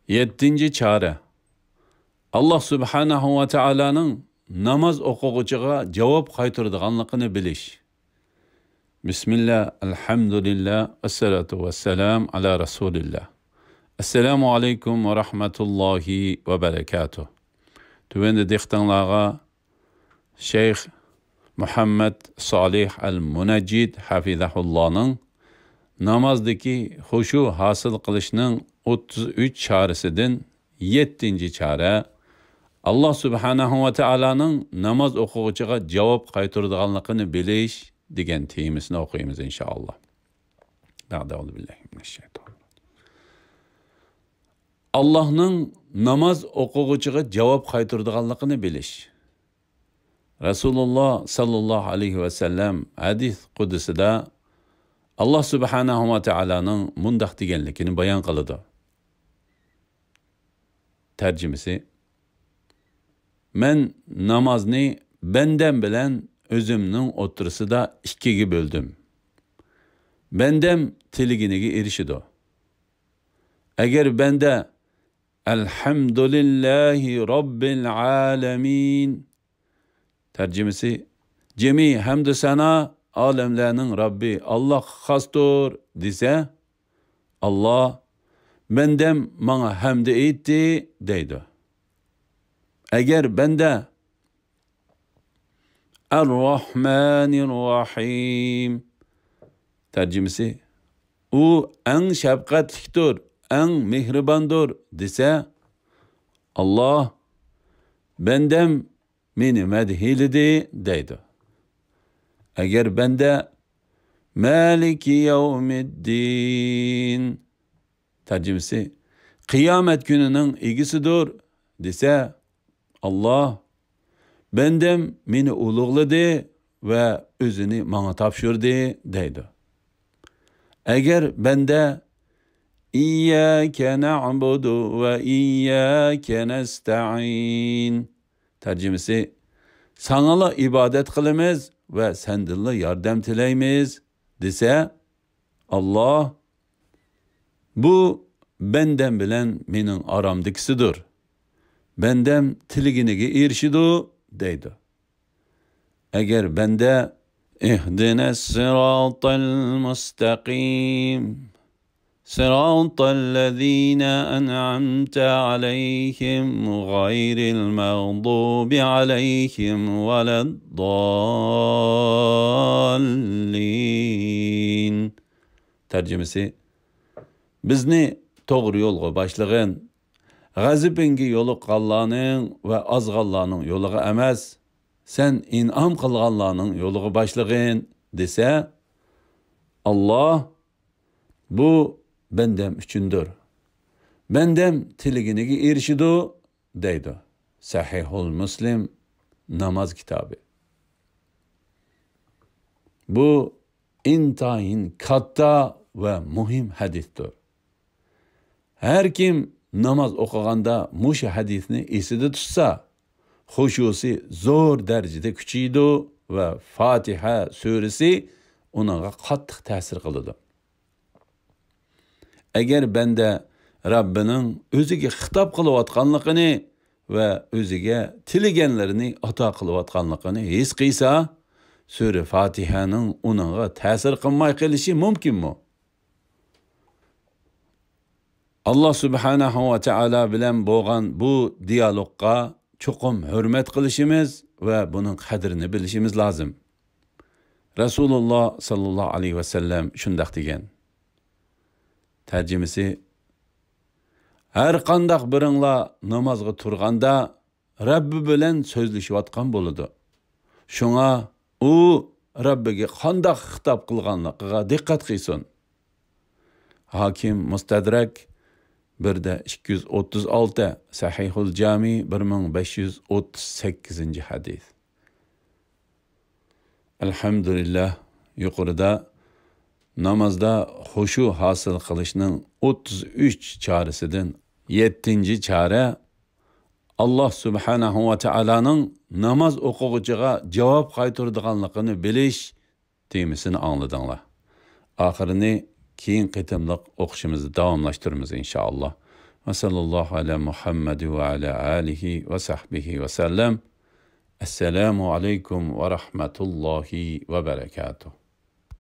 Yettinci çare. Allah subhanahu ve Taala'nın namaz o'quvchiga javob qaytaradiganligini bilish. Bismillah, elhamdülillah, esselatu vesselam ala Resulillah. Esselamu aleykum ve rahmetullahi ve berekatuh. Tüvende dihtanlağa Şeyh Muhammed Salih el-Muneccid Hafizahullah'ın namazdaki huşu hasıl kılışının 33 çaresinden 7. çare Allah subhanahu ve Taala'nın namaz o'quvchiga javob qaytaradiganligini bilish degan temasini o'qiymiz inshaalloh. Allah'ın namaz o'quvchiga javob qaytaradiganligini bilish. Resulullah sallallahu aleyhi ve sellem hadis qudusida Allah subhanahu ve Taala'nın mundaq deganligini bayon qiladi. Tercümesi: Men namazni bendem bilen özümnün oturusida ikkiga böldüm. Bendem tiliginiga erişidi. Eğer bende Elhamdülillahi Rabbil alemin, tercümesi: Cemi hamdü sana alemlerinin Rabbi Allah hastur dese, Allah bendem bana hamd etti deydi. Eğer bende Er-Rahmanir-Rahim, tercümesi: O en şefkatlidir, en mihribandır dese, Allah bendem meni medhilidi deydi. Eğer bende Maliki yevmiddin, tercümesi: Kıyamet gününün igisidir dese, Allah bendem meni ulug'ladi ve özünü bana tapşırdı deydi. Eğer bende İyyâke na'budu ve iyyâke nesta'in, tercümesi: Sanala ibadet kılımız ve sendinle yardım tileymiz dese, Allah bu benden bilen menin aramdakisidir. Bendem tiliginiga erişidi deydi. Eğer bende İhdines sıratal mustakim, sıratallezine en'amte aleyhim gayril mağdubi aleyhim veleddallin, tercümesi: Bizni doğru yolga başlagın, gazibingi yoluqqanlarning ve azg'anlarning yo'liga emas, sen in'am qilganlarning yo'liga başlagın dese, Allah bu bendem üçündür. Bendem tiliginiga erişidi deydi. Sahihul Müslim namaz kitabı. Bu intayin katta ve muhim hadisdir. Her kim namaz o'qiganda mushu hadisni esida tutsa, xushusi zo'r darajada kuchaydi ve Fatiha suresi unaga qattiq ta'sir qiladi. Eğer bende Rabbinin özüge hitap qilayotganligini ve özüge tilaganlarini ato qilayotganligini his qilsa, sura Fatiha'nın unaga ta'sir qilmay qilishi mumkinmi? Allah subhanahu ve Taala bilen boğan bu diyalogga çokum hürmet qilishimiz ve bunun qadrini bilishimiz lazım. Resulullah sallallahu aleyhi ve sellem shundaq degan. Tercümesi: Her qandaq biringlar namazga turganda Rabbi bilen sözleşiyotgan bo'ladi. Şuna u Rabbiga qandaq xitob qilganligiga diqqat qilsin. Hakim Mustadrak 236, Sahihul Cami 1538 hadis. Elhamdülillah, yuqorida namazda huşu hasıl qilishning 33 çaresinden 7. çare Allah subhanahu ve Taala'nın namaz o'quvchiga javob qaytaradiganligini bilish temasini angladinglar. Oxirini keyin qitimliq o'qishimizni davomlashtiramiz inshaalloh. Ve sallallahu ala Muhammed ve ala alihi ve sahbihi ve sellem. Esselamu aleykum ve rahmetullahi ve berekatuhu.